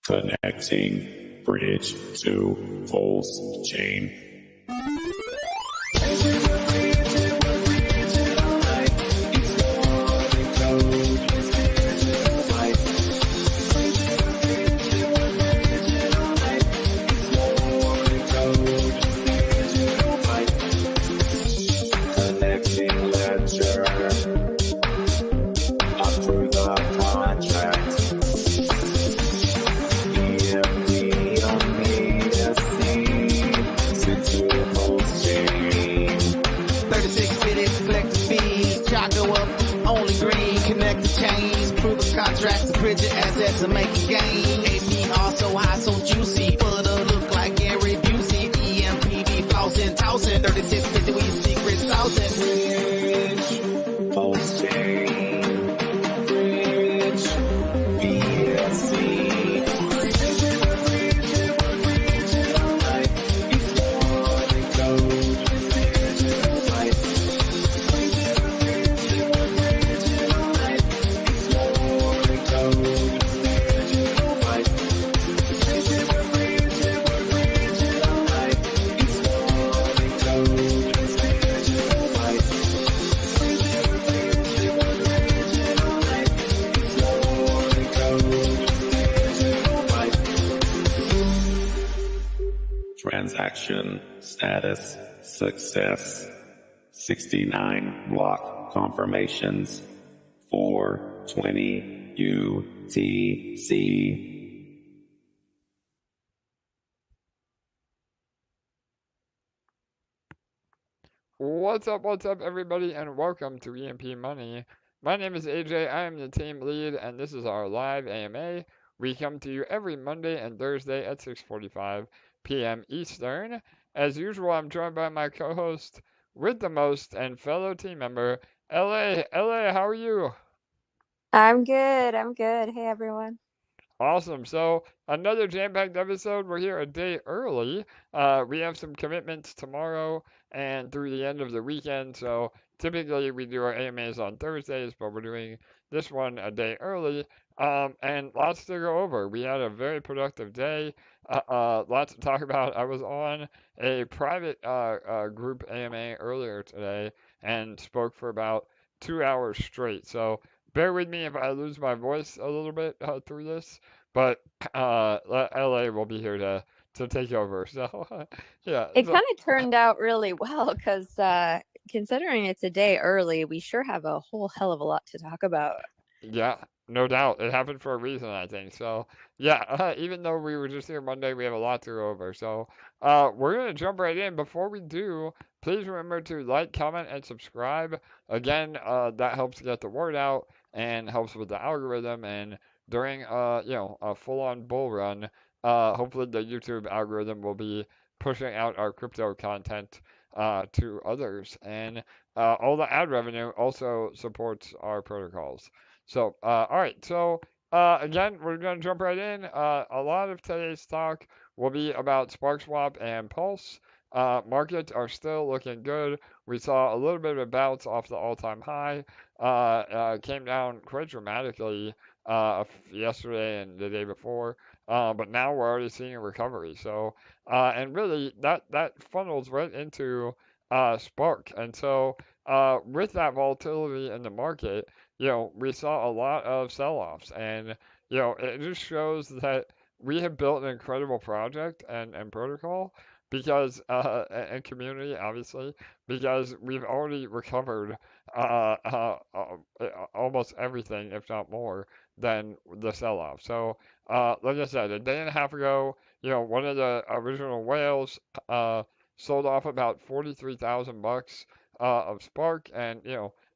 Connecting bridge to Pulse chain. Assets are making gain. APR so high, so juicy. Footer look like Gary Busey. EMP flossing, tossing. 3650 with your secret saucing. Bridge, Pulse chain, bridge, BSC. Transaction status success. 69 block confirmations. 420 UTC. What's up, everybody, and welcome to EMP.Money. My name is AJ, I am the team lead, and this is our live AMA. We come to you every Monday and Thursday at 6:45 p.m. Eastern. As usual, I'm joined by my co-host with the most and fellow team member, LA. LA, how are you? I'm good. Hey, everyone. Awesome. So another jam-packed episode. We're here a day early. We have some commitments tomorrow and through the end of the weekend. So typically we do our AMAs on Thursdays, but we're doing this one a day early. And lots to go over. We had a very productive day. Lots to talk about. I was on a private group AMA earlier today and spoke for about 2 hours straight. So bear with me if I lose my voice a little bit through this, but LA will be here to take over. So yeah, it kind of turned out really well because considering it's a day early, we sure have a whole hell of a lot to talk about. Yeah, no doubt. It happened for a reason, I think. So yeah, even though we were just here Monday, we have a lot to go over. So we're gonna jump right in. Before we do, please remember to like, comment, and subscribe. Again, that helps get the word out and helps with the algorithm. And during a full-on bull run, hopefully the YouTube algorithm will be pushing out our crypto content to others. And all the ad revenue also supports our protocols. So, all right. So, again, we're going to jump right in. A lot of today's talk will be about Sparkswap and Pulse. Markets are still looking good. We saw a little bit of a bounce off the all-time high. Came down quite dramatically yesterday and the day before. But now we're already seeing a recovery. So, and really that funnels right into Spark. And so, with that volatility in the market, we saw a lot of sell-offs, and it just shows that we have built an incredible project and protocol because and community obviously because we've already recovered almost everything, if not more, than the sell-off. So, like I said, a day and a half ago, one of the original whales sold off about 43,000 bucks of Spark, and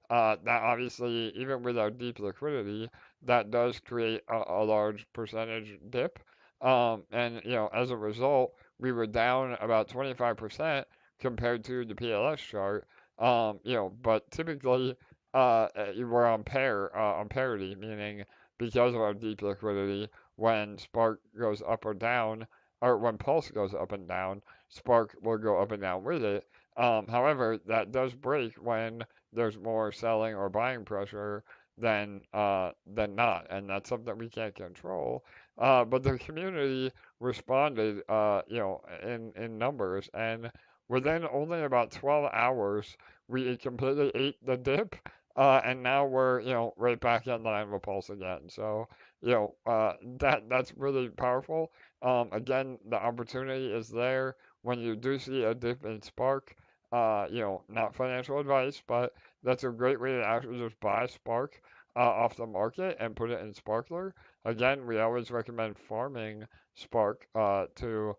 that obviously, even with our deep liquidity, that does create a large percentage dip. And as a result, we were down about 25% compared to the PLS chart. But typically, we're on parity, meaning because of our deep liquidity, when Spark goes up or down, or when Pulse goes up and down, Spark will go up and down with it. However, that does break when there's more selling or buying pressure than not, and that's something we can't control. but the community responded, in numbers, and within only about 12 hours, we completely ate the dip, and now we're, right back in line with Pulse again. So, that's really powerful. Again, the opportunity is there when you do see a dip in Spark. Not financial advice, but that's a great way to actually just buy Spark off the market and put it in Sparkler. Again, we always recommend farming Spark to,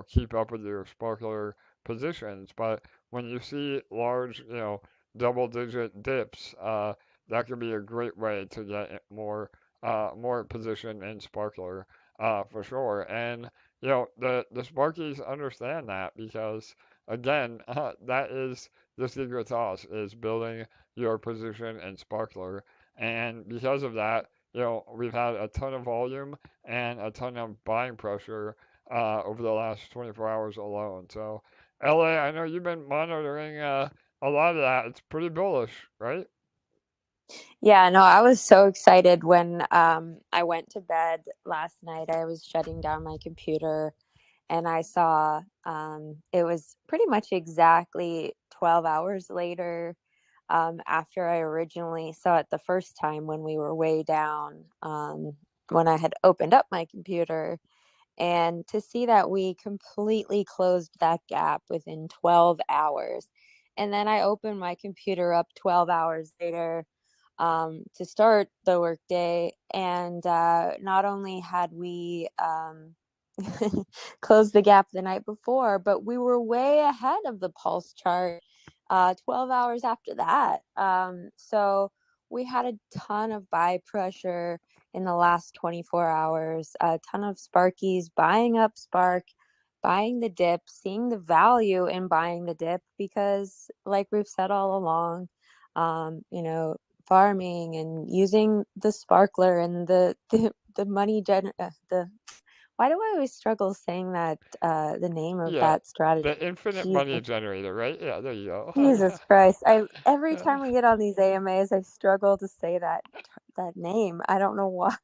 keep up with your Sparkler positions. But when you see large, double-digit dips, that could be a great way to get more position in Sparkler for sure. And the Sparkies understand that because again, that is the secret sauce is building your position in Sparkler. And because of that, we've had a ton of volume and a ton of buying pressure over the last 24 hours alone. So, LA, I know you've been monitoring a lot of that. It's pretty bullish, right? Yeah, no, I was so excited when I went to bed last night. I was shutting down my computer and I saw it was pretty much exactly 12 hours later after I originally saw it the first time when we were way down, when I had opened up my computer. And to see that we completely closed that gap within 12 hours. And then I opened my computer up 12 hours later to start the workday. And not only had we closed the gap the night before, but we were way ahead of the pulse chart 12 hours after that. So we had a ton of buy pressure in the last 24 hours, a ton of Sparkies buying up Spark, buying the dip, seeing the value in buying the dip because, like we've said all along, farming and using the sparkler and the money the why do I always struggle saying that the name of Yeah, that strategy? the infinite money Jesus. generator, right? Yeah, there you go. Jesus Christ. I every Yeah. time we get on these AMAs, I struggle to say that name. I don't know why.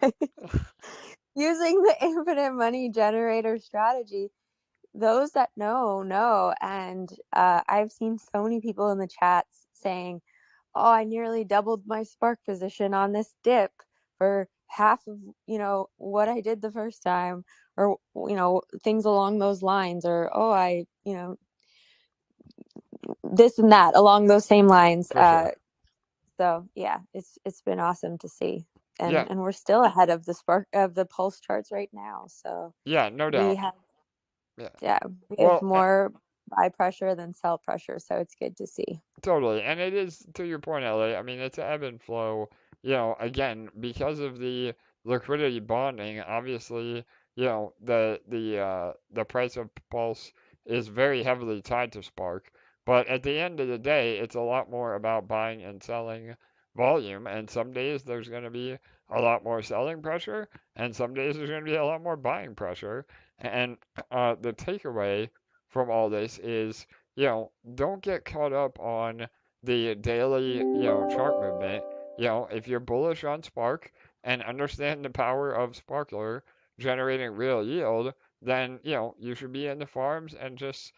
Using the infinite money generator strategy, those that know. And I've seen so many people in the chats saying, "Oh, I nearly doubled my Spark position on this dip for half of, what I did the first time," or things along those lines, or "Oh, I, this and that along those same lines." For sure. So yeah, it's been awesome to see, Yeah, and we're still ahead of the Spark of the pulse charts right now. So yeah, no we doubt. have Yeah. yeah we have Well, more buy pressure than sell pressure, so it's good to see. totally. And it is, to your point, LA, I mean, it's an ebb and flow, again, because of the liquidity bonding, obviously, the price of Pulse is very heavily tied to Spark. But at the end of the day, it's a lot more about buying and selling volume. And some days there's going to be a lot more selling pressure, and some days there's going to be a lot more buying pressure. And the takeaway from all this is don't get caught up on the daily, chart movement. If you're bullish on Spark and understand the power of Sparkler generating real yield, then, you should be in the farms and just,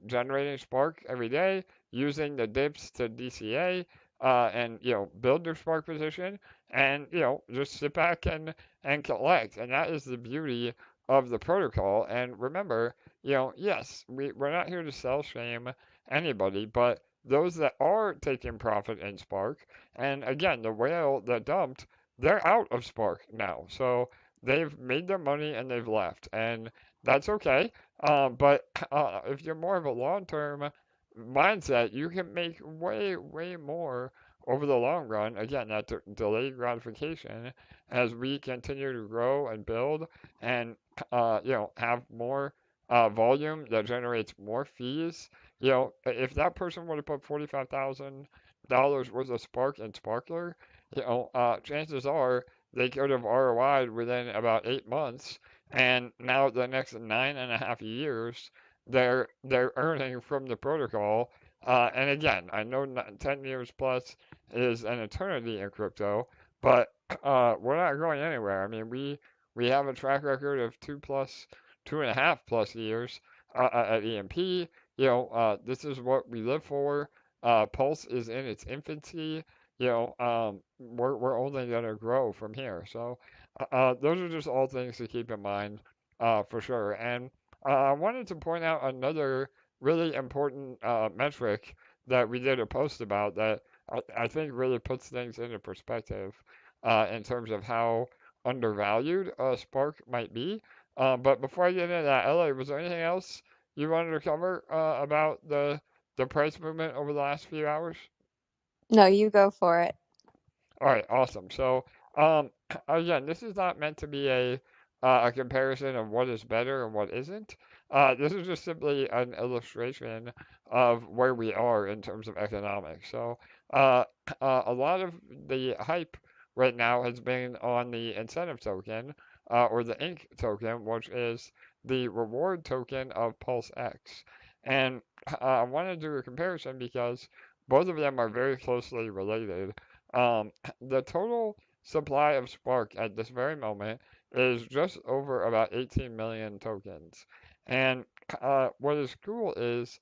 generating Spark every day, using the dips to DCA, and, build your Spark position and, just sit back and collect. And that is the beauty of the protocol. And remember, yes, we're not here to sell shame anybody, but those that are taking profit in Spark, and again, the whale that dumped, they're out of Spark now. So they've made their money and they've left, and that's okay. But if you're more of a long-term mindset, you can make way, way more over the long run. Again, that delayed gratification as we continue to grow and build and have more volume that generates more fees. If that person would have put $45,000 worth of Spark in Sparkler, chances are they could have ROI'd within about 8 months, and now the next 9.5 years, they're earning from the protocol. And again, I know 10 years plus is an eternity in crypto, but we're not going anywhere. I mean, We have a track record of 2.5+ years at EMP. This is what we live for. Pulse is in its infancy. We're only gonna grow from here. So those are just all things to keep in mind for sure. And I wanted to point out another really important metric that we did a post about that I think really puts things into perspective in terms of how undervalued Spark might be. But before I get into that, LA, was there anything else you wanted to cover about the price movement over the last few hours? No, you go for it. All right, awesome. So, um, again, this is not meant to be a comparison of what is better and what isn't. This is just simply an illustration of where we are in terms of economics. So, uh, a lot of the hype right now has been on the incentive token, or the INC token, which is the reward token of Pulse X. And I want to do a comparison because both of them are very closely related. Um, the total supply of Spark at this very moment is just over about 18 million tokens. And what is cool is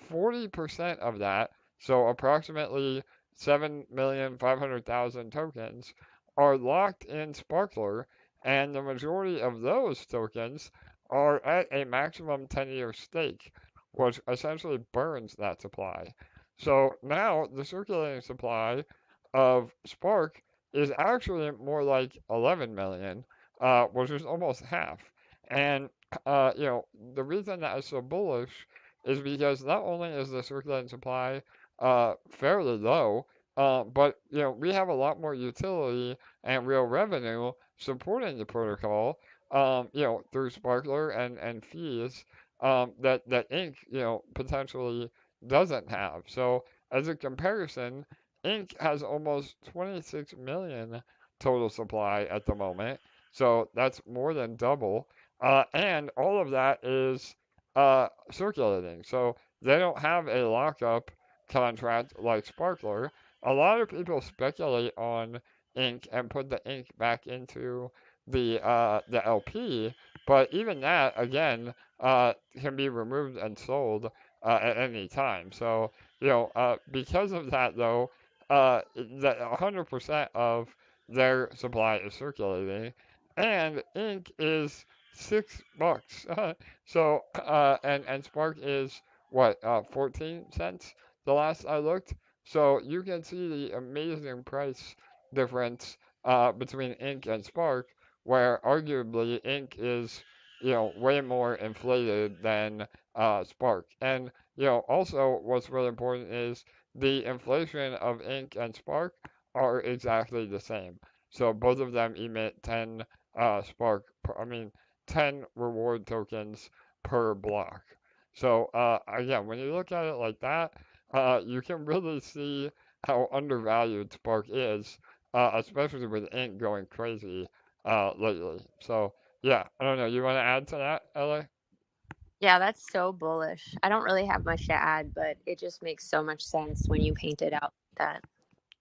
40% of that, so approximately 7,500,000 tokens, are locked in Sparkler, and the majority of those tokens are at a maximum 10-year stake, which essentially burns that supply. So now the circulating supply of Spark is actually more like 11 million, which is almost half. And the reason that is so bullish is because not only is the circulating supply fairly low, but we have a lot more utility and real revenue supporting the protocol, through Sparkler and fees that Inc. Potentially doesn't have. So as a comparison, Inc. has almost 26 million total supply at the moment, so that's more than double. And all of that is circulating, so they don't have a lockup contract like Sparkler. A lot of people speculate on Inc. and put the Inc. back into the LP, but even that again can be removed and sold at any time. So because of that though, that 100% of their supply is circulating, and ink is $6. And Spark is what 14 cents the last I looked. So you can see the amazing price difference between ink and Spark, where arguably ink is way more inflated than Spark. And also what's really important is the inflation of ink and Spark are exactly the same. So both of them emit 10 Spark, I mean 10 reward tokens per block. So again, when you look at it like that, you can really see how undervalued Spark is, especially with ink going crazy lately. So yeah, I don't know. You want to add to that, LA? Yeah, that's so bullish. I don't really have much to add, but it just makes so much sense when you paint it out like that.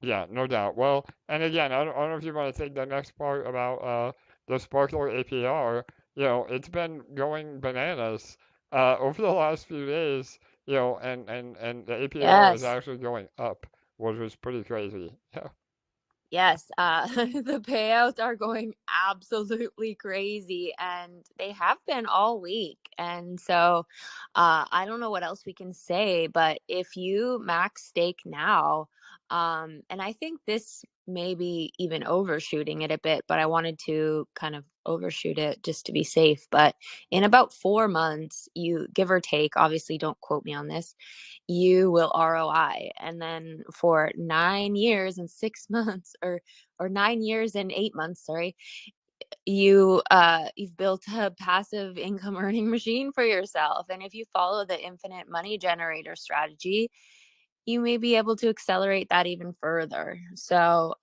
Yeah, no doubt. Well, and again, I don't know if you want to take the next part about the Sparkler APR. It's been going bananas over the last few days. And the APR is Yes. actually going up, which is pretty crazy. Yeah. Yes, the payouts are going absolutely crazy, and they have been all week. And so, I don't know what else we can say, but if you max stake now, and I think this may be even overshooting it a bit, but I wanted to kind of overshoot it just to be safe. But in about 4 months, you give or take, obviously, don't quote me on this, you will ROI. And then for 9 years and 6 months, or 9 years and 8 months, sorry, you've built a passive income earning machine for yourself. And if you follow the infinite money generator strategy, you may be able to accelerate that even further. So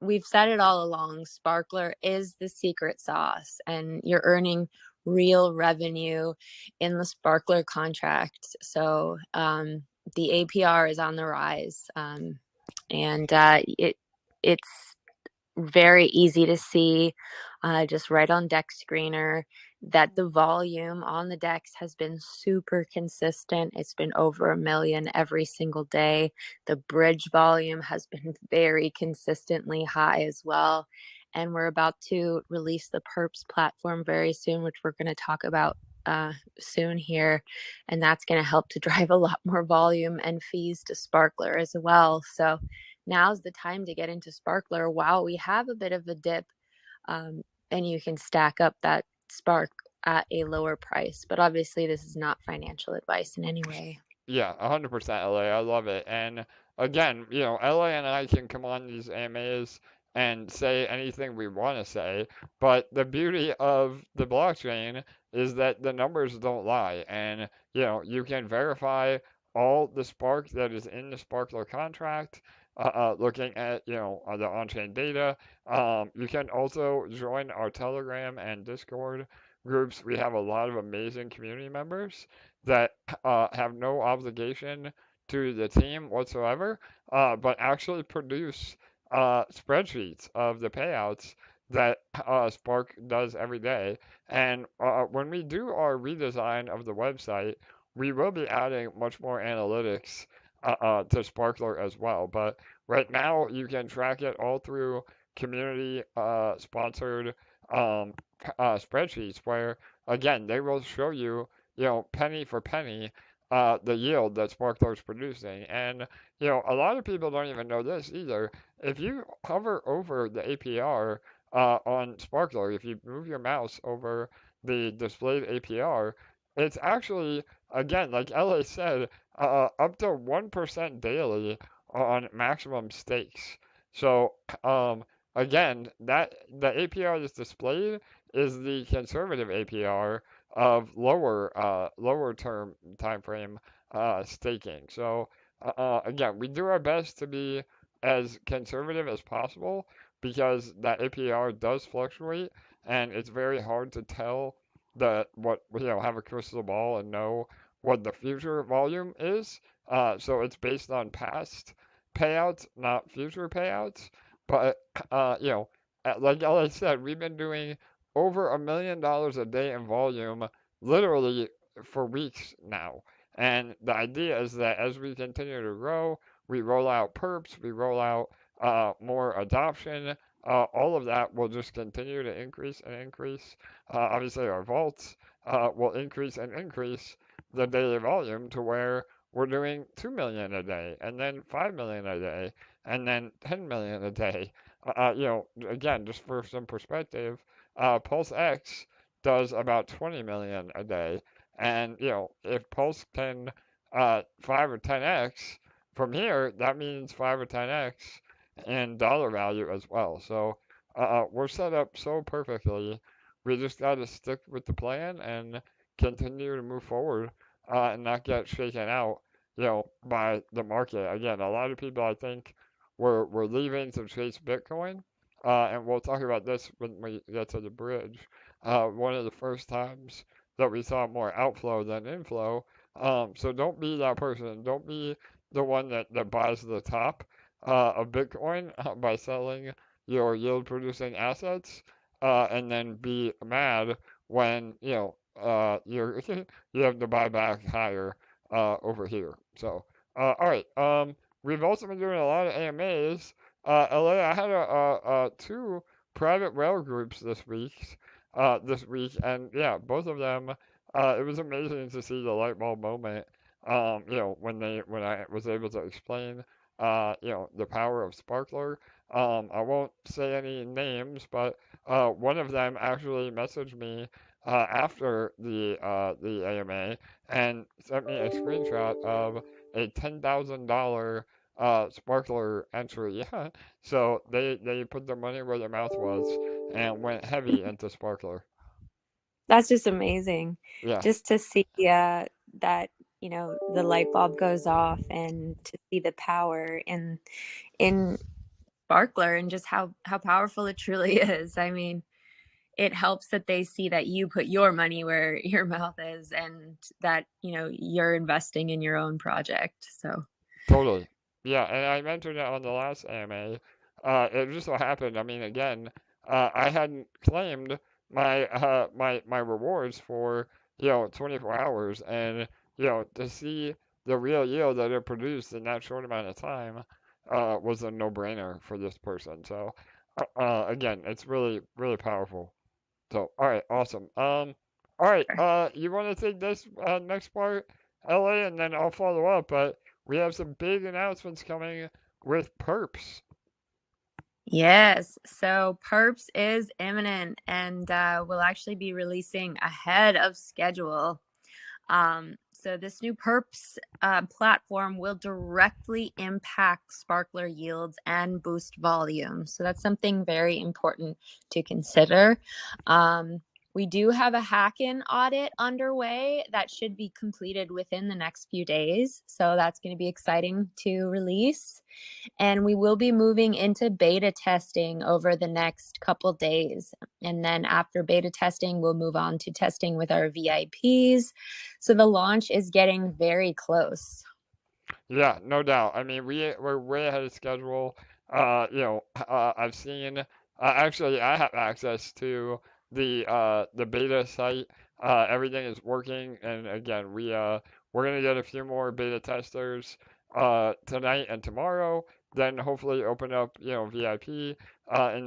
we've said it all along, Sparkler is the secret sauce, and you're earning real revenue in the Sparkler contract. So the APR is on the rise, and it's very easy to see just right on Dex Screener, that the volume on the Dex has been super consistent. It's been over 1 million every single day. The bridge volume has been very consistently high as well. And we're about to release the PERPS platform very soon, which we're going to talk about soon here. And that's going to help to drive a lot more volume and fees to Sparkler as well. So now's the time to get into Sparkler while we have a bit of a dip, and you can stack up that Spark at a lower price. But obviously, this is not financial advice in any way. Yeah, 100% LA. I love it. And again, LA and I can come on these AMAs and say anything we want to say, but the beauty of the blockchain is that the numbers don't lie. And, you can verify all the Spark that is in the Sparkler contract, looking at, the on-chain data. You can also join our Telegram and Discord groups. We have a lot of amazing community members that have no obligation to the team whatsoever, but actually produce spreadsheets of the payouts that Spark does every day. And when we do our redesign of the website, we will be adding much more analytics to Sparkler as well. But right now, you can track it all through community sponsored spreadsheets where, again, they will show you penny for penny, the yield that Sparkler is producing. And, a lot of people don't even know this either. If you hover over the APR on Sparkler, if you move your mouse over the displayed APR, it's actually, again, like LA said, up to 1% daily on maximum stakes. So, again, that the APR that's displayed is the conservative APR of lower term time frame staking. So again, we do our best to be as conservative as possible because that APR does fluctuate and it's very hard to tell have a crystal ball and know what the future volume is. So it's based on past payouts, not future payouts. But like I said, we've been doing over $1 million a day in volume, literally for weeks now. And the idea is that as we continue to grow, we roll out perps, we roll out more adoption. All of that will just continue to increase and increase. Obviously, our vaults will increase and increase the daily volume to where we're doing 2 million a day, and then 5 million a day, and then 10 million a day. Again, just for some perspective, Pulse X does about 20 million a day. And, if Pulse can 5 or 10x from here, that means 5 or 10x in dollar value as well. So we're set up so perfectly. We just got to stick with the plan and continue to move forward and not get shaken out, by the market. Again, a lot of people, I think, were leaving to chase Bitcoin. And we'll talk about this when we get to the bridge. One of the first times that we saw more outflow than inflow. So don't be that person. Don't be the one that buys the top of Bitcoin by selling your yield producing assets and then be mad when you have to buy back higher over here. So all right. We've also been doing a lot of AMAs. LA, I had two private rail groups this week, and yeah, both of them. It was amazing to see the light bulb moment. When I was able to explain, the power of Sparkler. I won't say any names, but one of them actually messaged me after the AMA and sent me a screenshot of a $10,000 Sparkler entry. So they put their money where their mouth was and went heavy into Sparkler. That's just amazing. Yeah, Just to see that, the light bulb goes off and to see the power in Sparkler and just how powerful it truly is. I mean, it helps that they see that you put your money where your mouth is and that, you're investing in your own project. So totally. Yeah, and I mentioned it on the last AMA. It just so happened, I mean, again, I hadn't claimed my rewards for 24 hours, and to see the real yield that it produced in that short amount of time was a no-brainer for this person. So again, it's really really powerful. So all right, awesome. All right, you want to take this next part, LA, and then I'll follow up. But we have some big announcements coming with Perps. Yes, so PERPS is imminent and will actually be releasing ahead of schedule. So this new PERPS platform will directly impact Sparkler yields and boost volume. So that's something very important to consider. We do have a hack-in audit underway that should be completed within the next few days. So that's going to be exciting to release. And we will be moving into beta testing over the next couple days. And then after beta testing, we'll move on to testing with our VIPs. So the launch is getting very close. Yeah, no doubt. I mean, we're way ahead of schedule. I've seen. Actually, I have access to the beta site. Everything is working, and again, we're gonna get a few more beta testers tonight and tomorrow. Then hopefully open up VIP in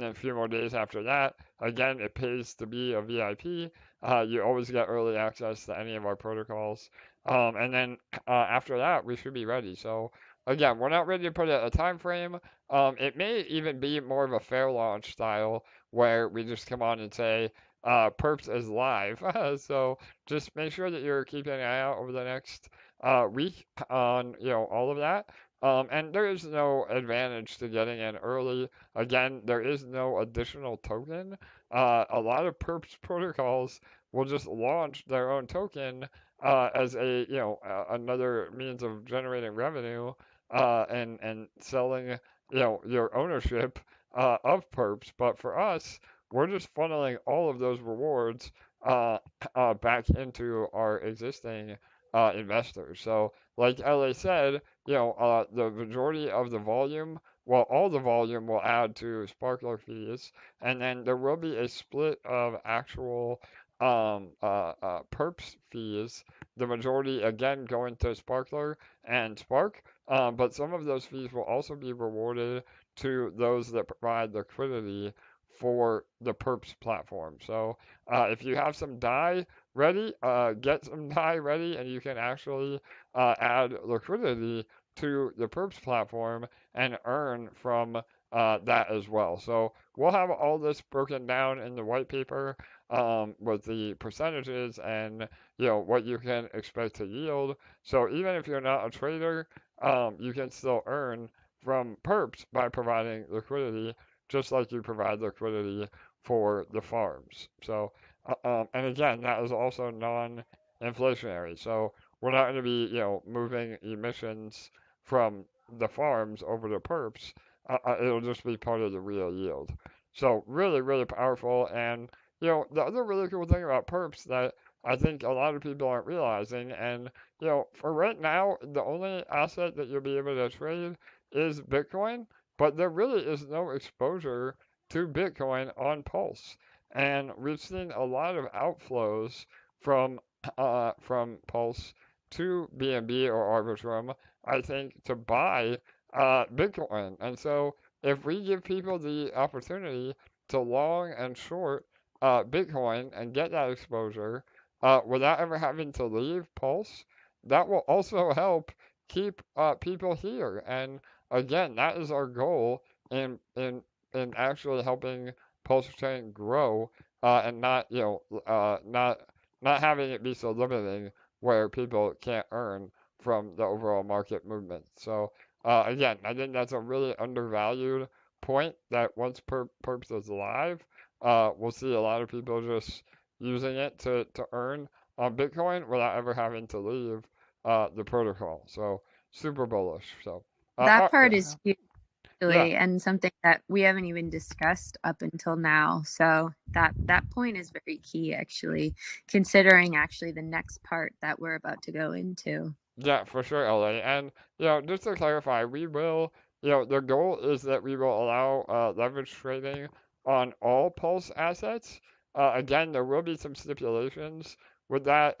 a few more days after that. Again, it pays to be a VIP. You always get early access to any of our protocols. And then after that, we should be ready. So again, we're not ready to put a time frame. It may even be more of a fair launch style where we just come on and say, Perps is live. So just make sure that you're keeping an eye out over the next week on all of that. And there is no advantage to getting in early. Again, there is no additional token. A lot of Perps protocols will just launch their own token as a another means of generating revenue and selling your ownership of perps. But for us, we're just funneling all of those rewards back into our existing investors. So like LA said, the majority of the volume, well, all the volume will add to Sparkler fees, and then there will be a split of actual perps fees, the majority again going to Sparkler and Spark, but some of those fees will also be rewarded to those that provide liquidity for the perps platform. So if you have some DAI ready, get some DAI ready, and you can actually add liquidity to the perps platform and earn from that as well. So we'll have all this broken down in the white paper with the percentages and what you can expect to yield. So even if you're not a trader, you can still earn from perps by providing liquidity, just like you provide liquidity for the farms. So and again, that is also non-inflationary. So we're not going to be moving emissions from the farms over to perps. It'll just be part of the real yield. So really, really powerful. And the other really cool thing about perps that I think a lot of people aren't realizing, and for right now, the only asset that you'll be able to trade is Bitcoin, but there really is no exposure to Bitcoin on Pulse. And we've seen a lot of outflows from Pulse to BNB or Arbitrum, I think, to buy Bitcoin. And so if we give people the opportunity to long and short Bitcoin and get that exposure without ever having to leave Pulse, that will also help keep people here. And again, that is our goal in actually helping Pulse Chain grow and not not having it be so limiting where people can't earn from the overall market movement. So again, I think that's a really undervalued point that once Perps is live, we'll see a lot of people just using it to earn on Bitcoin without ever having to leave the protocol. So super bullish. So That part is huge, yeah, and something that we haven't even discussed up until now. So that point is very key, actually, considering actually the next part that we're about to go into. yeah, for sure, LA. And just to clarify, we will, the goal is that we will allow leverage trading on all Pulse assets. Again, there will be some stipulations with that,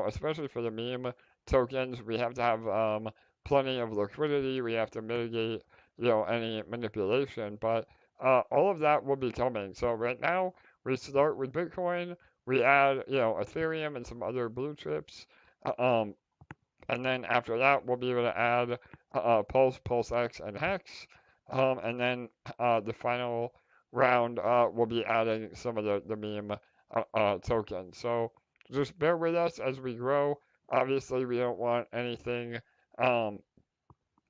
especially for the meme tokens. We have to have plenty of liquidity. We have to mitigate, any manipulation. But all of that will be coming. So right now, we start with Bitcoin. We add, Ethereum and some other blue chips. Um, and then after that, we'll be able to add Pulse, PulseX, and Hex. And then the final round, we'll be adding some of the meme tokens. So just bear with us as we grow. Obviously, we don't want anything um,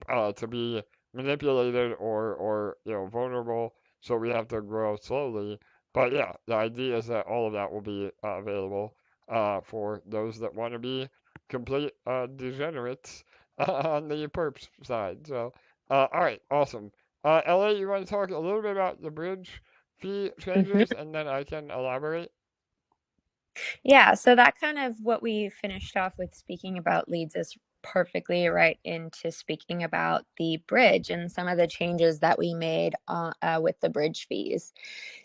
to be manipulated or vulnerable, so we have to grow slowly. But yeah, the idea is that all of that will be available for those that want to be complete degenerates on the perps side. So, all right, awesome. LA, you want to talk a little bit about the bridge fee Mhm. changes, and then I can elaborate? Yeah, so that kind of what we finished off with speaking about leads us perfectly right into speaking about the bridge and some of the changes that we made with the bridge fees.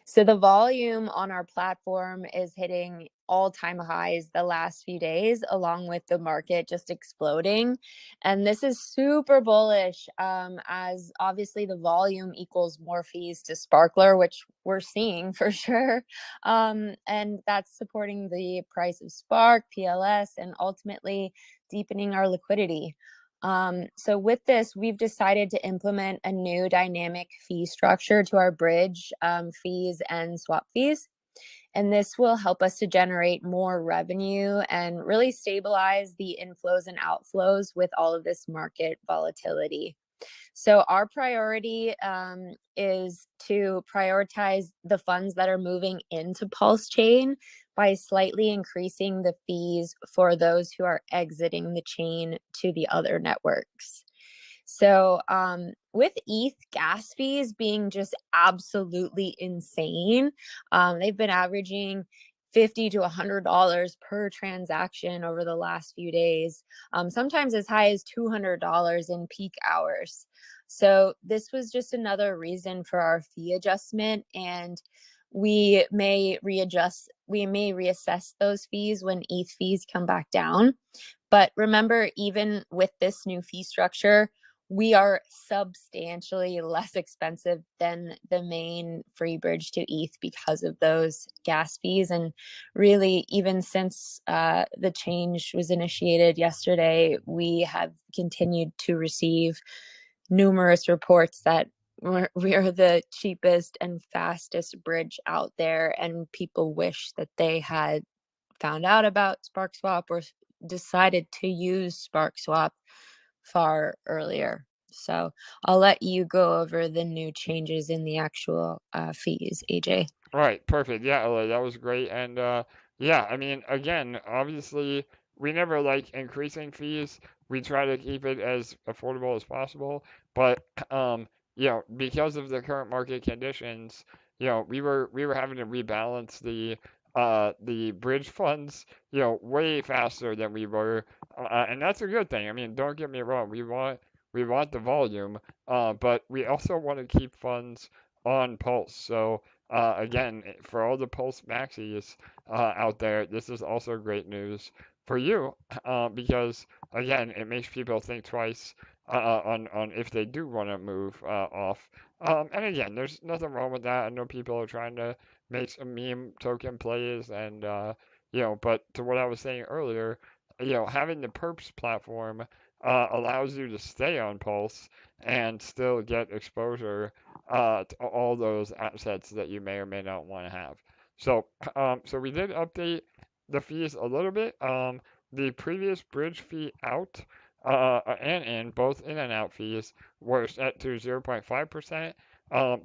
So the volume on our platform is hitting all-time highs the last few days, along with the market just exploding. And this is super bullish, as obviously the volume equals more fees to Sparkler, which we're seeing for sure. And that's supporting the price of Spark, PLS, and ultimately deepening our liquidity. So with this, we've decided to implement a new dynamic fee structure to our bridge fees and swap fees. And this will help us to generate more revenue and really stabilize the inflows and outflows with all of this market volatility. So our priority is to prioritize the funds that are moving into Pulse Chain by slightly increasing the fees for those who are exiting the chain to the other networks. So with ETH gas fees being just absolutely insane, they've been averaging $50 to $100 per transaction over the last few days, sometimes as high as $200 in peak hours. So this was just another reason for our fee adjustment, and we may reassess those fees when ETH fees come back down. But remember, even with this new fee structure, we are substantially less expensive than the main free bridge to ETH because of those gas fees. And really, even since the change was initiated yesterday, we have continued to receive numerous reports that we are the cheapest and fastest bridge out there, and people wish that they had found out about Sparkswap or decided to use Sparkswap far earlier. So I'll let you go over the new changes in the actual fees, AJ. Right, perfect. Yeah, LA, that was great. And yeah, I mean, again, obviously, we never like increasing fees. We try to keep it as affordable as possible. But because of the current market conditions, we were having to rebalance the bridge funds, way faster than we were, and that's a good thing. I mean, don't get me wrong, we want the volume, but we also want to keep funds on Pulse. So again, for all the Pulse Maxis out there, this is also great news for you because, again, it makes people think twice on if they do want to move off. And again, there's nothing wrong with that. I know people are trying to make some meme token plays, and but to what I was saying earlier, having the Perps platform allows you to stay on Pulse and still get exposure to all those assets that you may or may not want to have. So, so we did update the fees a little bit. The previous bridge fee out and in, both in and out fees, were set to 0.5%.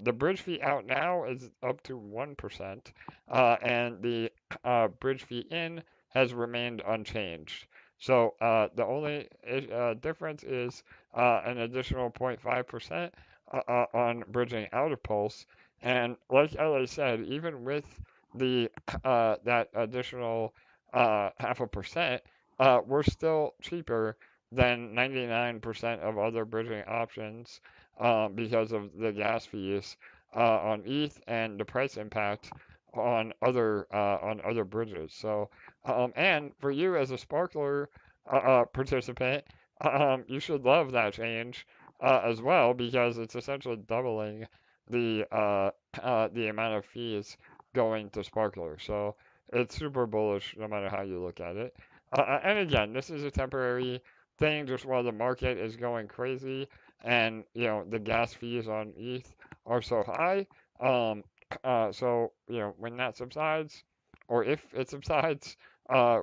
The bridge fee out now is up to 1%, and the bridge fee in has remained unchanged. So the only difference is an additional 0.5% on bridging out of Pulse. And like LA said, even with the that additional 0.5%, we're still cheaper than 99% of other bridging options because of the gas fees. on ETH and the price impact on other bridges. So, and for you as a Sparkler participant, you should love that change as well because it's essentially doubling the amount of fees going to Sparkler. So it's super bullish no matter how you look at it. And again, this is a temporary thing just while the market is going crazy and the gas fees on ETH are so high. Um, so when that subsides, or if it subsides,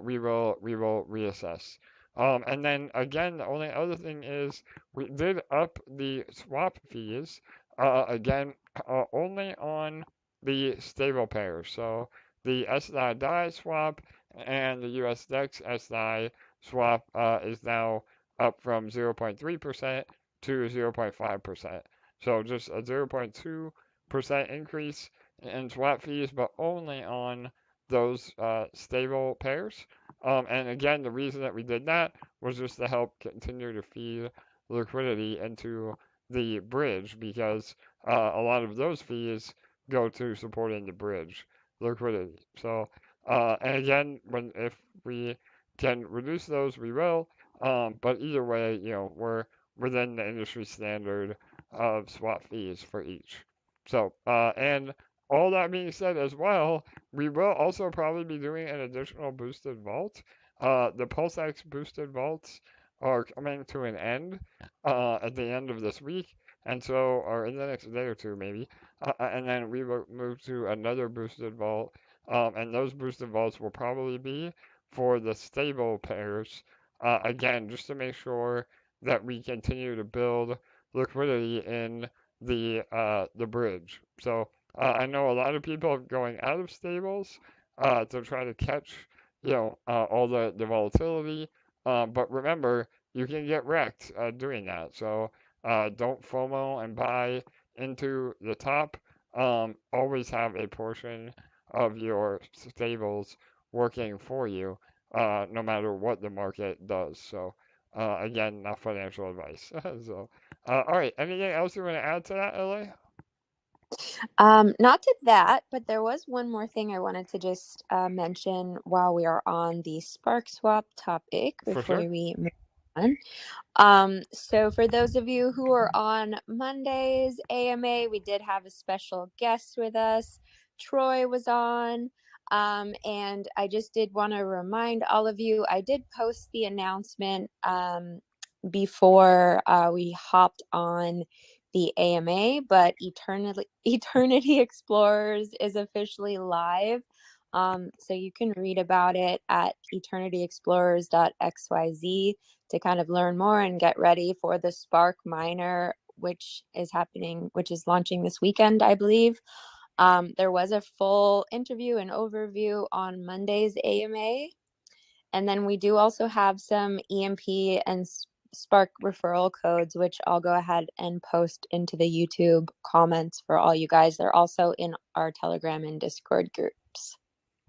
we will reassess. And then again, the only other thing is we did up the swap fees again only on the stable pairs. So the sDAI swap and the USDEX sDAI swap is now up from 0.3% to 0.5%. So just a 0.2% increase in swap fees, but only on those stable pairs. And again, the reason that we did that was just to help continue to feed liquidity into the bridge because a lot of those fees go to supporting the bridge liquidity. So, and again, if we can reduce those, we will. But either way, we're within the industry standard of swap fees for each. So, and all that being said as well, we will also probably be doing an additional boosted vault. The PulseX boosted vaults are coming to an end at the end of this week, and so, or in the next day or two maybe, and then we will move to another boosted vault, and those boosted vaults will probably be for the stable pairs, again, just to make sure that we continue to build liquidity in the bridge. So I know a lot of people are going out of stables to try to catch, all the volatility. But remember, you can get wrecked doing that. So don't FOMO and buy into the top. Always have a portion of your stables working for you, no matter what the market does. So again, not financial advice. So, all right. Anything else you want to add to that, LA? Not to that, but there was one more thing I wanted to just mention while we are on the Sparkswap topic For before sure. we move on. So for those of you who are on Monday's AMA, we did have a special guest with us. Troy was on. And I just did want to remind all of you, I did post the announcement before we hopped on the AMA, but Eternity Explorers is officially live. So you can read about it at eternityexplorers.xyz to kind of learn more and get ready for the Spark Miner, which is launching this weekend, I believe. There was a full interview and overview on Monday's AMA. And then we do also have some EMP and Spark referral codes, which I'll go ahead and post into the YouTube comments for all you guys. They're also in our Telegram and Discord groups.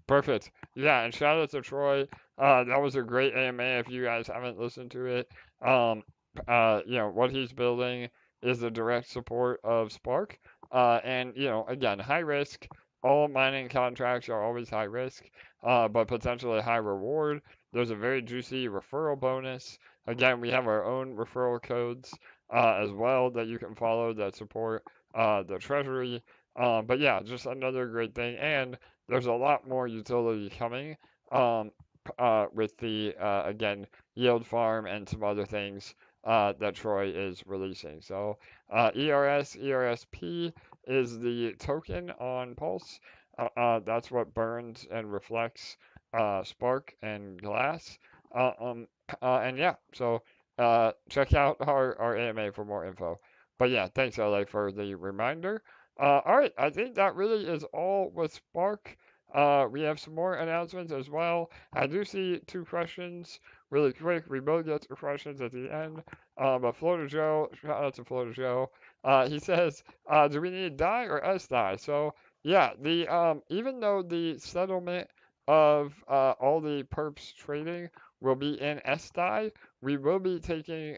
Perfect. Yeah, and shout out to Troy. That was a great AMA. If you guys haven't listened to it, what he's building is the direct support of Spark. And again, high risk. All mining contracts are always high risk, but potentially high reward. There's a very juicy referral bonus. Again, we have our own referral codes as well that you can follow that support the treasury. But yeah, just another great thing. And there's a lot more utility coming with the, again, yield farm and some other things that Troy is releasing. So ERSP is the token on Pulse. That's what burns and reflects Spark and Glass. And yeah, so check out our AMA for more info. But yeah, thanks, LA, for the reminder. All right, I think that really is all with Spark. We have some more announcements as well. I do see two questions really quick. We will get to questions at the end. But Florida Joe, shout out to Florida Joe. He says, do we need DAI or sDAI? So yeah, the even though the settlement of all the perps trading will be in sDAI, we will be taking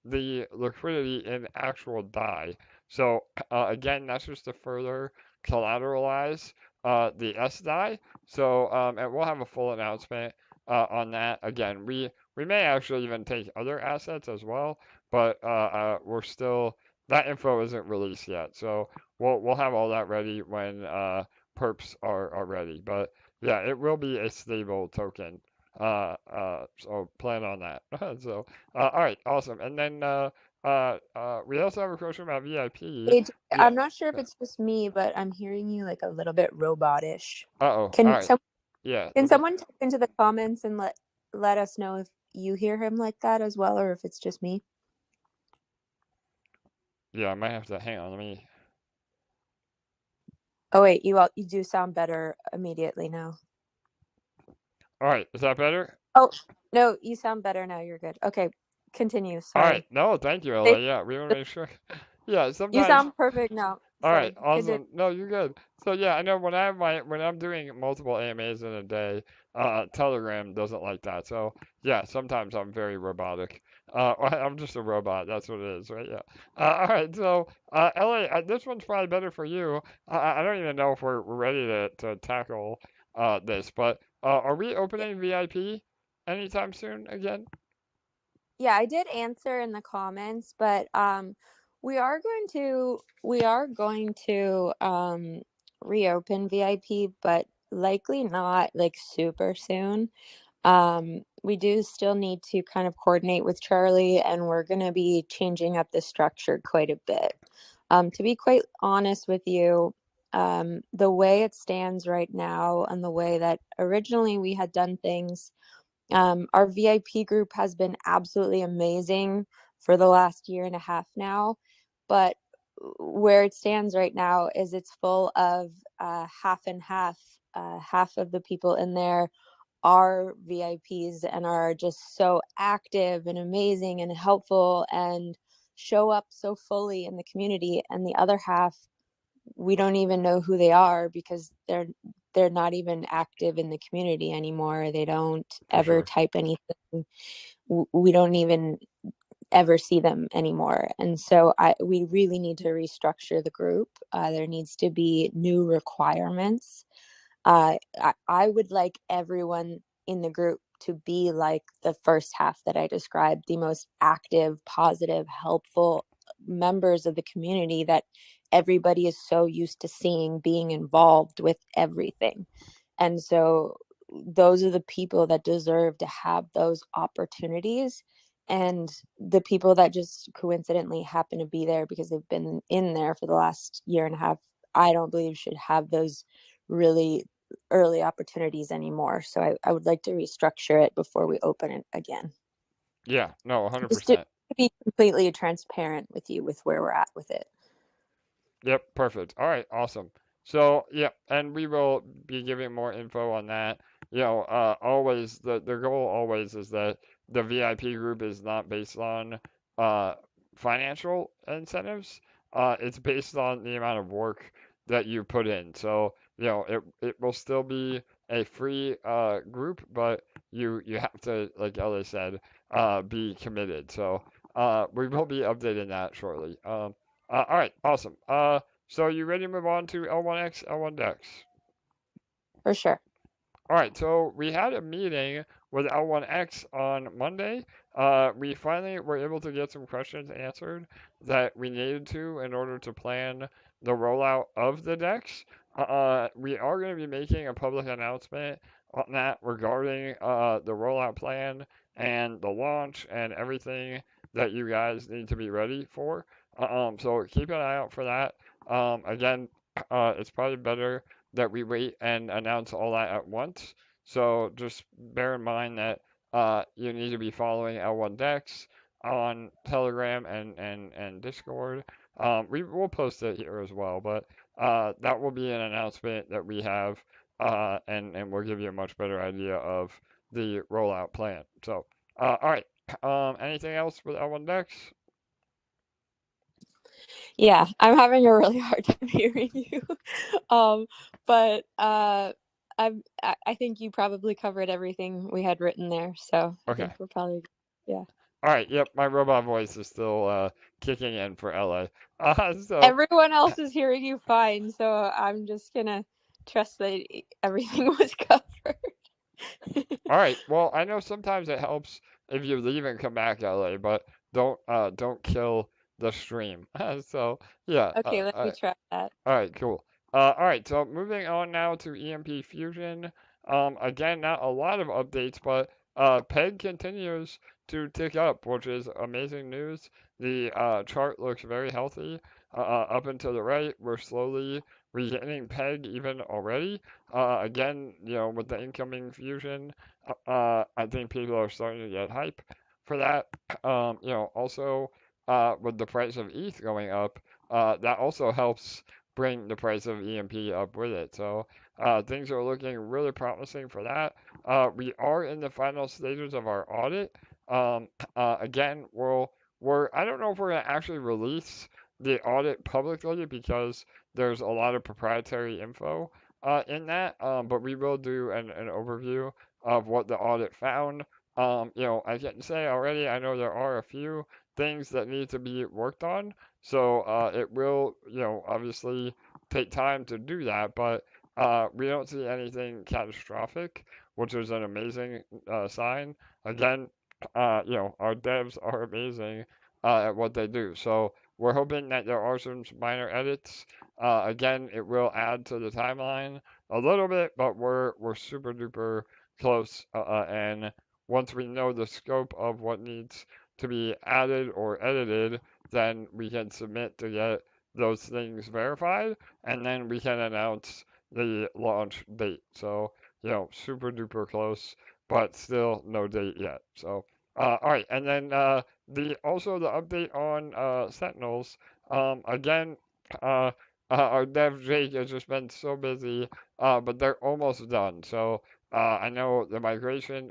the liquidity in actual DAI. So again, that's just to further collateralize the sDAI. So and we'll have a full announcement on that. Again, we may actually even take other assets as well, but we're still that info isn't released yet. So we'll have all that ready when perps are ready. But yeah, it will be a stable token. So plan on that. So all right, awesome. And then we also have a question about VIP. Hey, Yeah. I'm not sure if it's just me, but I'm hearing you like a little bit robotish. Uh-oh. All Can right. Yeah. can Let me. someone type into the comments and let us know if you hear him like that as well, or if it's just me? Yeah, I might have to hang on. Let me. Oh wait, you do sound better immediately now. All right. Is that better? Oh no, you sound better now. You're good. Okay, continue. All right. Sorry. No, thank you, They- Ella. Yeah, we want to make sure. Yeah, You sometimes. sound perfect now. All right, Sorry. Continue. awesome. No, you're good. So yeah, I know when I'm doing multiple AMAs in a day, Telegram doesn't like that. So yeah, sometimes I'm very robotic. I'm just a robot. That's what it is, right? Yeah. All right. So LA, this one's probably better for you. I don't even know if we're ready to tackle this, but are we opening VIP anytime soon again? Yeah, I did answer in the comments, but we are going to reopen VIP, but likely not like super soon. We do still need to kind of coordinate with Charlie, and we're going to be changing up the structure quite a bit. To be quite honest with you, the way it stands right now and the way that originally we had done things, our VIP group has been absolutely amazing for the last year and a half now, but where it stands right now is it's full of half and half. Half of the people in there are VIPs and are just so active and amazing and helpful and show up so fully in the community, and the other half, we don't even know who they are because they're not even active in the community anymore. They don't For ever sure. type anything. We don't even ever see them anymore. And so we really need to restructure the group. There needs to be new requirements. I would like everyone in the group to be like the first half that I described, the most active, positive, helpful members of the community that everybody is so used to seeing being involved with everything. And so those are the people that deserve to have those opportunities. And the people that just coincidentally happen to be there because they've been in there for the last year and a half, I don't believe should have those really early opportunities anymore. So I would like to restructure it before we open it again. Yeah. No, Just to 100%. be completely transparent with you with where we're at with it. Yep, perfect. All right, awesome. So, yeah, and we will be giving more info on that. Always the goal always is that the VIP group is not based on uh, financial incentives. It's based on the amount of work that you put in. So, it will still be a free group, but you have to, like Ellie said, be committed. So, we will be updating that shortly. All right, awesome. So you ready to move on to L1X, L1 Dex? For sure. All right, so we had a meeting with L1X on Monday. We finally were able to get some questions answered that we needed to in order to plan the rollout of the Dex. We are going to be making a public announcement on that regarding the rollout plan and the launch and everything that you guys need to be ready for. So keep an eye out for that. Again, it's probably better that we wait and announce all that at once. So just bear in mind that you need to be following L1 Dex on Telegram and Discord. We will post it here as well, but that will be an announcement that we have, and we'll give you a much better idea of the rollout plan. So, all right. Anything else with L1 Dex? Yeah, I'm having a really hard time hearing you. But I think you probably covered everything we had written there. So I Okay. think we're probably, yeah. All right, yep, my robot voice is still kicking in for LA. So Everyone else is hearing you fine, so I'm just gonna trust that everything was covered. all right, well, I know sometimes it helps if you leave and come back, LA, but don't kill the stream. So yeah, Okay, let me try that. all right, cool. All right, so moving on now to EMP Fusion. Again, not a lot of updates, but PEG continues to tick up, which is amazing news. The chart looks very healthy. Up and to the right, we're slowly regaining PEG even already. Again, with the incoming Fusion, I think people are starting to get hype for that. Also, with the price of ETH going up, that also helps bring the price of EMP up with it. So things are looking really promising for that. We are in the final stages of our audit. Again, I don't know if we're gonna actually release the audit publicly because there's a lot of proprietary info in that, but we will do an overview of what the audit found. I can say already, I know there are a few things that need to be worked on, so it will, obviously take time to do that, but we don't see anything catastrophic, which is an amazing sign. Again, our devs are amazing at what they do. So we're hoping that there are some minor edits. Again, it will add to the timeline a little bit, but we're super duper close. And once we know the scope of what needs to be added or edited, then we can submit to get those things verified, and then we can announce the launch date. So, super duper close, but still no date yet. So, all right, and then the update on Sentinels. Again, uh, our dev Jake has just been so busy, but they're almost done. So I know the migration,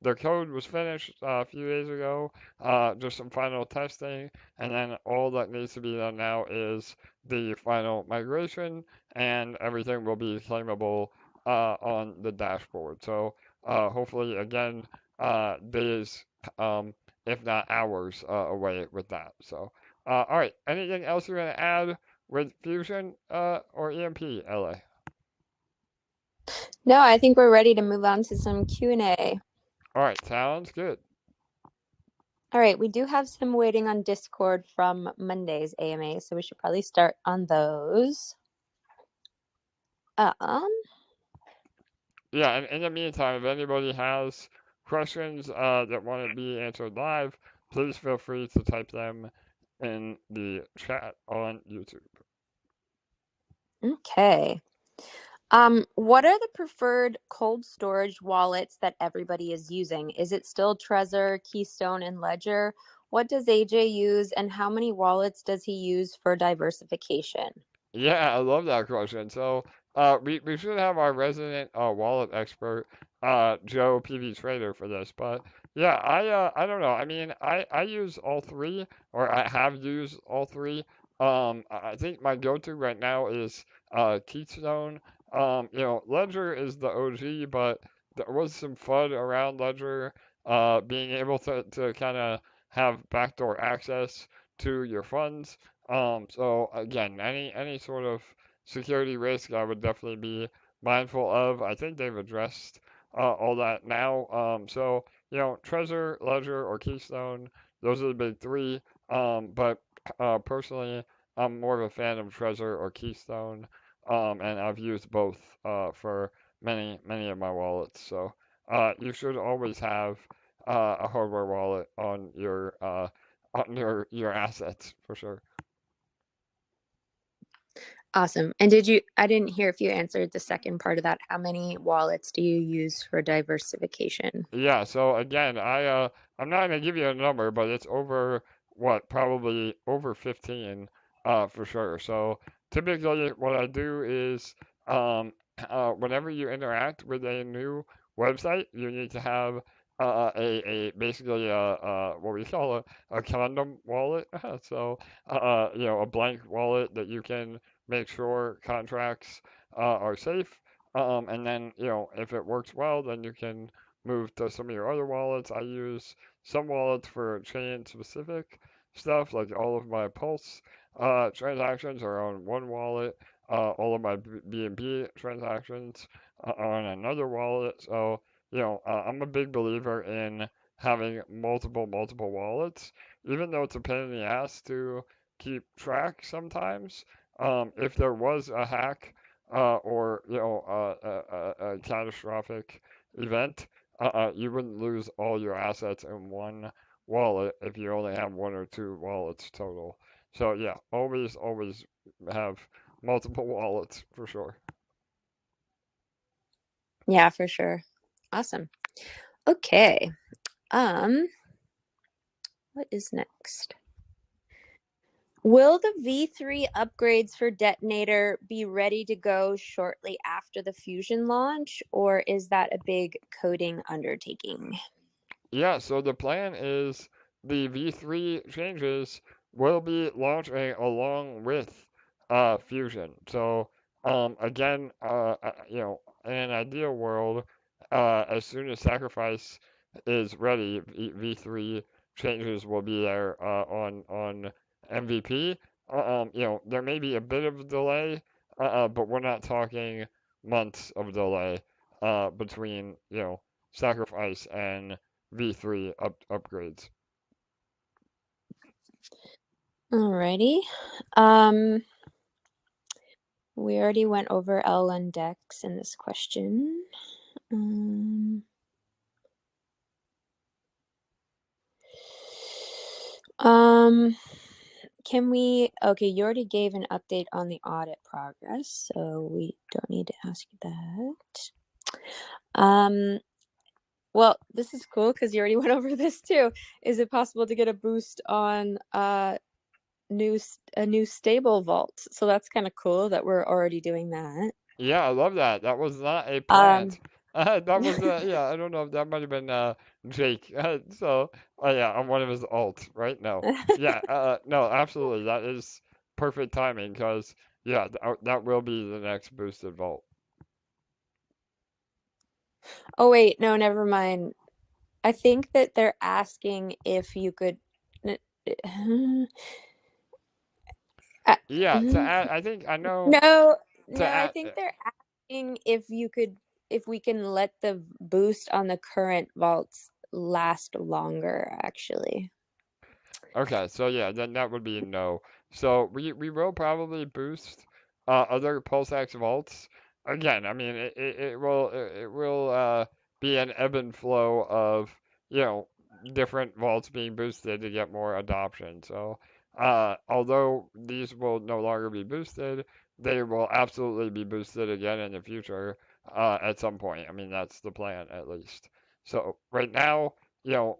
the code was finished a few days ago. Just some final testing, and then all that needs to be done now is the final migration, and everything will be claimable on the dashboard. So hopefully, again, days, if not hours, away with that. So, all right. Anything else you're gonna add with Fusion or EMP, LA? No, I think we're ready to move on to some Q&A. All right, sounds good. All right, we do have some waiting on Discord from Monday's AMA, so we should probably start on those. Yeah, and in the meantime, if anybody has questions that want to be answered live, please feel free to type them in the chat on YouTube. Okay. What are the preferred cold storage wallets that everybody is using? Is it still Trezor, Keystone, and Ledger? What does AJ use, and how many wallets does he use for diversification? Yeah, I love that question. So, we should have our resident wallet expert, Joe PV Trader for this. But yeah, I don't know. I mean, I use all three, or I have used all three. I think my go-to right now is Keystone. Ledger is the OG, but there was some FUD around Ledger, being able to kind of have backdoor access to your funds. So again, any sort of security risk, I would definitely be mindful of. I think they've addressed all that now. So Trezor, Ledger, or Keystone, those are the big three. But personally, I'm more of a fan of Trezor or Keystone, and I've used both for many of my wallets. So you should always have a hardware wallet on your assets for sure. Awesome. And I didn't hear if you answered the second part of that. How many wallets do you use for diversification? Yeah, so again, I'm not gonna give you a number, but it's over probably over 15 for sure. So typically what I do is whenever you interact with a new website, you need to have a basically what we call a condom wallet. So a blank wallet that you can make sure contracts are safe. And then if it works well, then you can move to some of your other wallets. I use some wallets for chain specific stuff, like all of my Pulse transactions are on one wallet. All of my BNB transactions are on another wallet. So, I'm a big believer in having multiple wallets, even though it's a pain in the ass to keep track sometimes. If there was a hack or a catastrophic event, you wouldn't lose all your assets in one wallet if you only have one or two wallets total. So yeah, always have multiple wallets for sure. Yeah, for sure. Awesome. Okay. What is next? Will the V3 upgrades for Detonator be ready to go shortly after the Fusion launch, or is that a big coding undertaking? Yeah, so the plan is the V3 changes will be launching along with Fusion. So again, in an ideal world, as soon as Sacrifice is ready, V3 changes will be there on MVP. There may be a bit of a delay, but we're not talking months of delay between Sacrifice and V3 upgrades. Alrighty. We already went over L1 DEX in this question. Okay, you already gave an update on the audit progress, so we don't need to ask you that. Well, this is cool because you already went over this too. Is it possible to get a boost on a new stable vault? So that's kind of cool that we're already doing that. Yeah, I love that. That was not a Um, plant. That was yeah. I don't know if that might have been Jake. So yeah, I'm one of his alts, right? No, yeah, no, absolutely. That is perfect timing because yeah, that will be the next boosted vault. Oh wait, no, never mind. I think that they're asking if you could. Yeah, to add, I think I know No, to I add. think they're asking if we can let the boost on the current vaults last longer, actually. Okay, so yeah, then that would be a no. So we will probably boost other PulseX vaults. Again, I mean it will be an ebb and flow of you know different vaults being boosted to get more adoption. So although these will no longer be boosted, they will absolutely be boosted again in the future at some point. I mean that's the plan at least. So right now,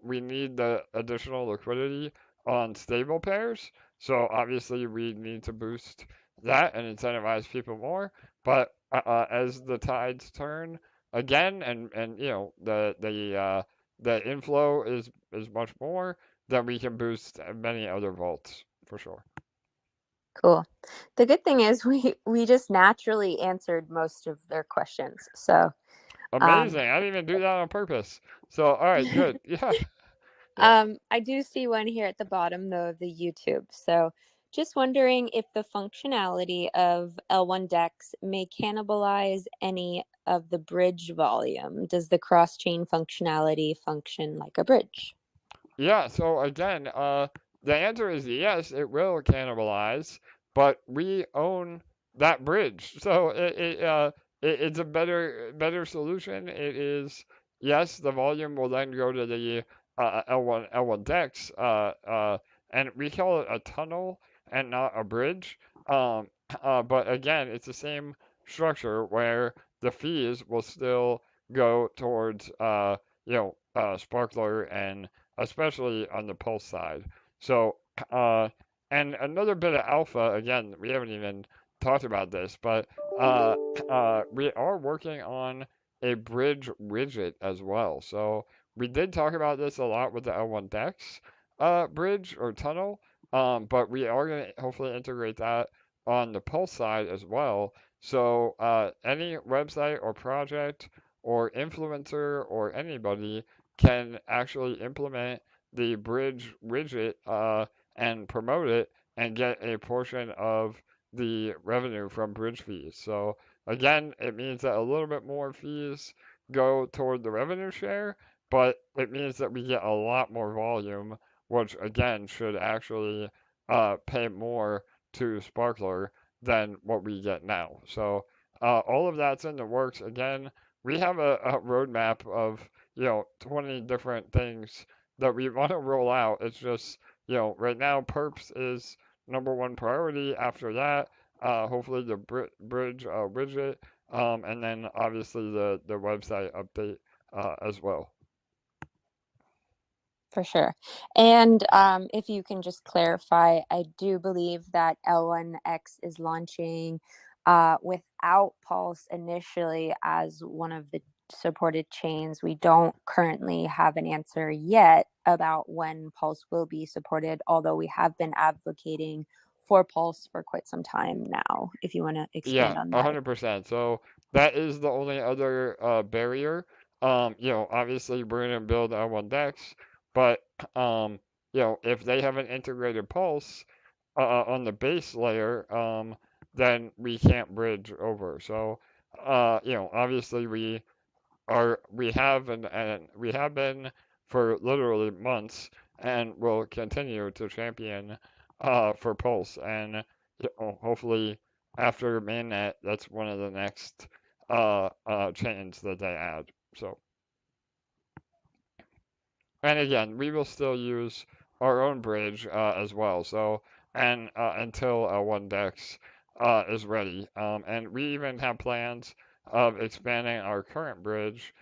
we need the additional liquidity on stable pairs. So obviously we need to boost that and incentivize people more. But as the tides turn again, and the inflow is much more, then we can boost many other vaults for sure. Cool. The good thing is we just naturally answered most of their questions. So, Amazing! I didn't even do that on purpose. So all right, good. Yeah, yeah. I do see one here at the bottom though of the YouTube. So, just wondering if the functionality of L1 DEX may cannibalize any of the bridge volume. Does the cross-chain functionality function like a bridge? Yeah, so again, the answer is yes, it will cannibalize, but we own that bridge, so it's a better solution. It is yes, the volume will then go to the L1 DEX, and we call it a tunnel and not a bridge. Um, but again, it's the same structure where the fees will still go towards Sparkler and especially on the Pulse side. So, and another bit of alpha, again, we haven't even talked about this, but we are working on a bridge widget as well. So we did talk about this a lot with the L1 Dex bridge or tunnel, but we are going to hopefully integrate that on the Pulse side as well. So any website or project or influencer or anybody can actually implement the bridge widget and promote it and get a portion of the revenue from bridge fees. So again, it means that a little bit more fees go toward the revenue share, but it means that we get a lot more volume, which again should actually pay more to Sparkler than what we get now. So all of that's in the works. Again, we have a roadmap of 20 different things that we want to roll out. It's just right now PERPS is #1 priority. After that, hopefully the bridge widget, and then obviously the website update as well. For sure. And if you can just clarify, I do believe that L1X is launching without Pulse initially as one of the supported chains. We don't currently have an answer yet about when Pulse will be supported, although we have been advocating for Pulse for quite some time now, if you want to expand Yeah, on that. 100%. So that is the only other barrier. Obviously we're gonna build L1 Dex, but if they have an integrated pulse on the base layer, then we can't bridge over. So, obviously we have been for literally months and will continue to champion for Pulse, and hopefully after mainnet that's one of the next chains that they add. So, and again, we will still use our own bridge as well. So, and until L1 Dex is ready, and we even have plans of expanding our current bridge.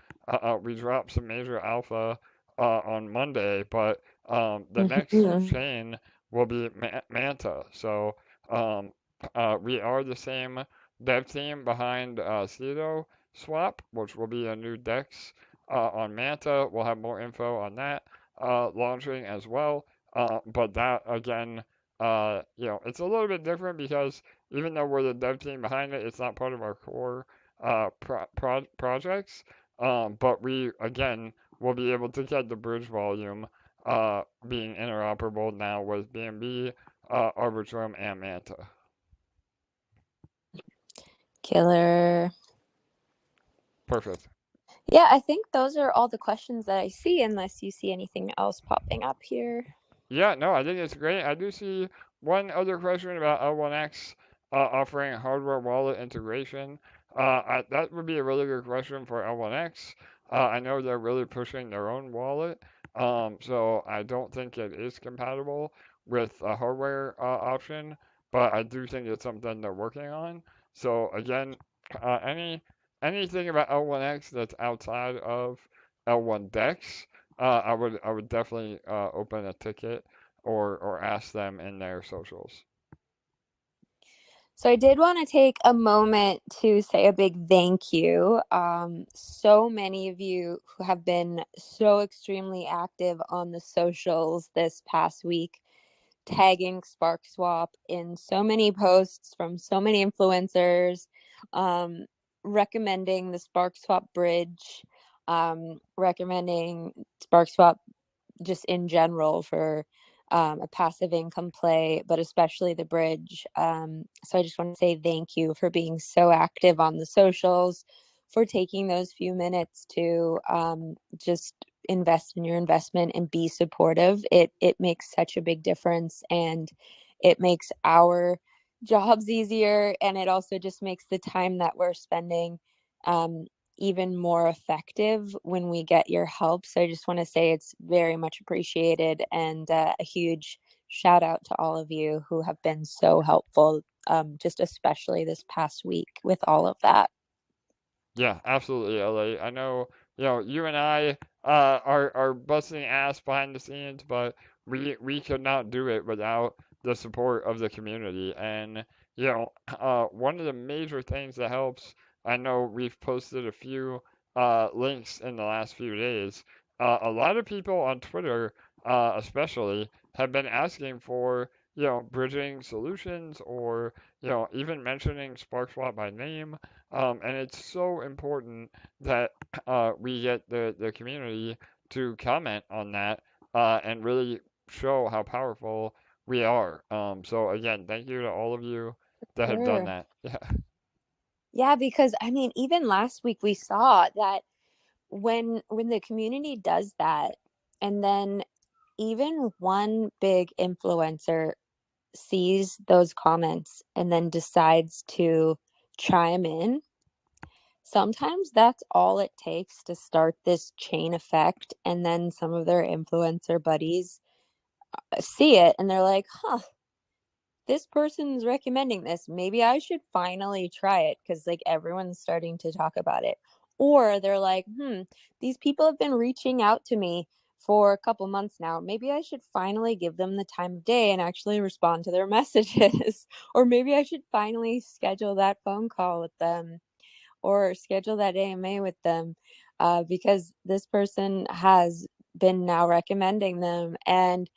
We dropped some major alpha on Monday, but the next chain will be Manta. So, we are the same dev team behind Swap, which will be a new DEX on Manta. We'll have more info on that launching as well. But that again, it's a little bit different because even though we're the dev team behind it, it's not part of our core projects. But we again will be able to get the bridge volume being interoperable now with BNB, Arbitrum, and Manta. Killer. Perfect. Yeah, I think those are all the questions that I see, unless you see anything else popping up here. Yeah, no, I think it's great. I do see one other question about L1X offering hardware wallet integration. That would be a really good question for L1X. I know they're really pushing their own wallet, so I don't think it is compatible with a hardware option, but I do think it's something they're working on. So again, anything about L1X that's outside of L1 Dex, I would definitely open a ticket or ask them in their socials. So I did want to take a moment to say a big thank you. So many of you who have been so extremely active on the socials this past week, tagging Sparkswap in so many posts from so many influencers, recommending the Sparkswap Bridge, recommending Sparkswap just in general for a passive income play, but especially the bridge. So I just want to say thank you for being so active on the socials, for taking those few minutes to just invest in your investment and be supportive. It makes such a big difference, and it makes our jobs easier, and it also just makes the time that we're spending even more effective when we get your help. So I just want to say it's very much appreciated, and a huge shout out to all of you who have been so helpful, just especially this past week with all of that. Yeah, absolutely, LA. I know, you and I are busting ass behind the scenes, but we could not do it without the support of the community. And one of the major things that helps, I know we've posted a few links in the last few days. A lot of people on Twitter, especially, have been asking for bridging solutions or, even mentioning Sparkswap by name. And it's so important that we get the community to comment on that and really show how powerful we are. So again, thank you to all of you that have done Sure. that. Yeah. Yeah, because I mean, even last week we saw that when the community does that, and then even one big influencer sees those comments and then decides to chime in, sometimes that's all it takes to start this chain effect. And then some of their influencer buddies see it and they're like, huh, this person's recommending this. Maybe I should finally try it because like everyone's starting to talk about it. Or they're like, these people have been reaching out to me for a couple months now. Maybe I should finally give them the time of day and actually respond to their messages. Or maybe I should finally schedule that phone call with them or schedule that AMA with them because this person has been now recommending them. And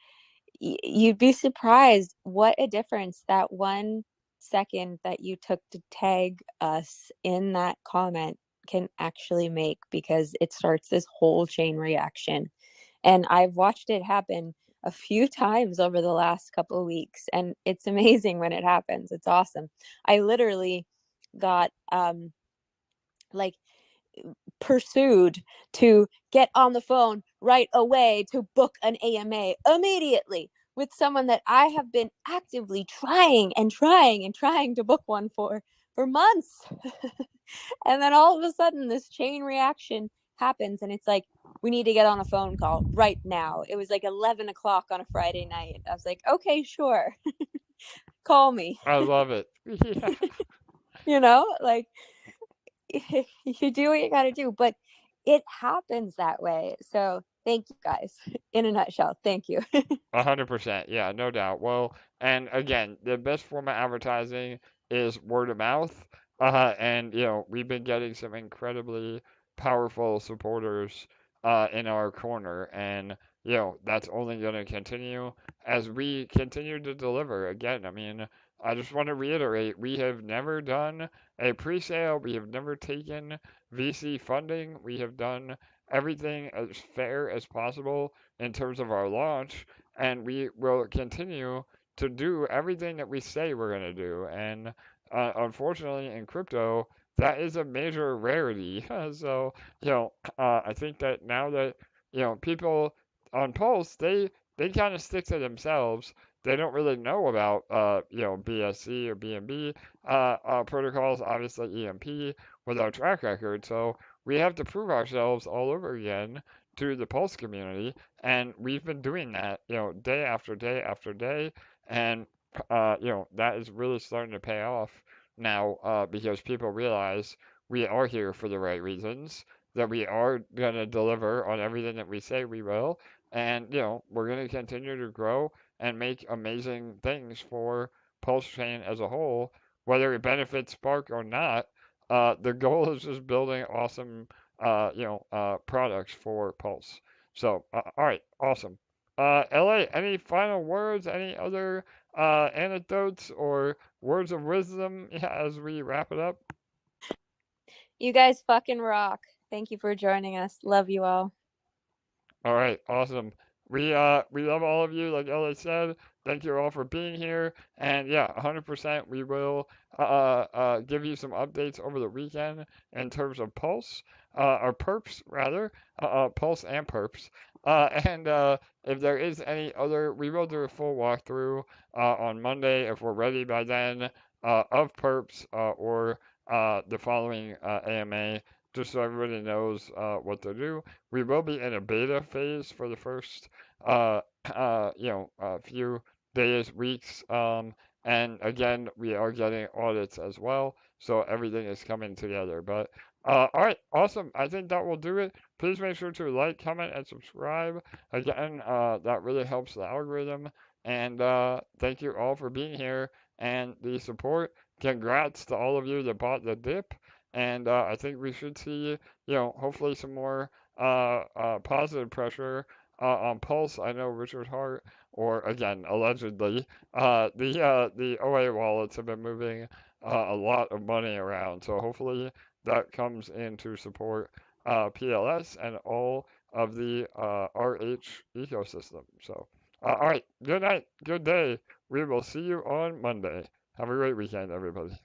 you'd be surprised what a difference that 1 second that you took to tag us in that comment can actually make, because it starts this whole chain reaction. And I've watched it happen a few times over the last couple of weeks, and it's amazing when it happens. It's awesome. I literally got like pursued to get on the phone right away to book an AMA immediately with someone that I have been actively trying and trying and trying to book one for months. And then all of a sudden this chain reaction happens and it's like, we need to get on a phone call right now. It was like 11 o'clock on a Friday night. I was like, okay, sure. Call me. I love it. Yeah. Like you do what you got to do, but it happens that way. So thank you guys. In a nutshell, thank you. 100%. Yeah, no doubt. Well, and again, the best form of advertising is word of mouth. And, we've been getting some incredibly powerful supporters in our corner. And, that's only going to continue as we continue to deliver. Again, I mean, I just want to reiterate, we have never done a pre-sale. We have never taken VC funding. We have done everything as fair as possible in terms of our launch, and we will continue to do everything that we say we're going to do. And unfortunately, in crypto, that is a major rarity. So, I think that now that, people on Pulse, they kind of stick to themselves. They don't really know about, BSC or BNB protocols, obviously EMP, with our track record. So we have to prove ourselves all over again to the Pulse community, and we've been doing that, day after day after day, and that is really starting to pay off now because people realize we are here for the right reasons, that we are going to deliver on everything that we say we will, and we're going to continue to grow and make amazing things for Pulse Chain as a whole, whether it benefits Spark or not. The goal is just building awesome, products for Pulse. So, all right, awesome. LA, any final words? Any other anecdotes or words of wisdom as we wrap it up? You guys fucking rock. Thank you for joining us. Love you all. All right, awesome. We love all of you, like Ellie said. Thank you all for being here. And yeah, 100% we will give you some updates over the weekend in terms of Pulse, or PERPS rather, Pulse and PERPS. And if there is any other, we will do a full walkthrough on Monday if we're ready by then of PERPS or the following AMA, just so everybody knows what to do. We will be in a beta phase for the first, few days, weeks. And again, we are getting audits as well, so everything is coming together. But all right, awesome. I think that will do it. Please make sure to like, comment, and subscribe. Again, that really helps the algorithm. And thank you all for being here and the support. Congrats to all of you that bought the dip. And I think we should see, hopefully some more positive pressure on Pulse. I know Richard Hart, or again, allegedly, the OA wallets have been moving a lot of money around. So hopefully that comes in to support PLS and all of the RH ecosystem. So, all right, good night, good day. We will see you on Monday. Have a great weekend, everybody.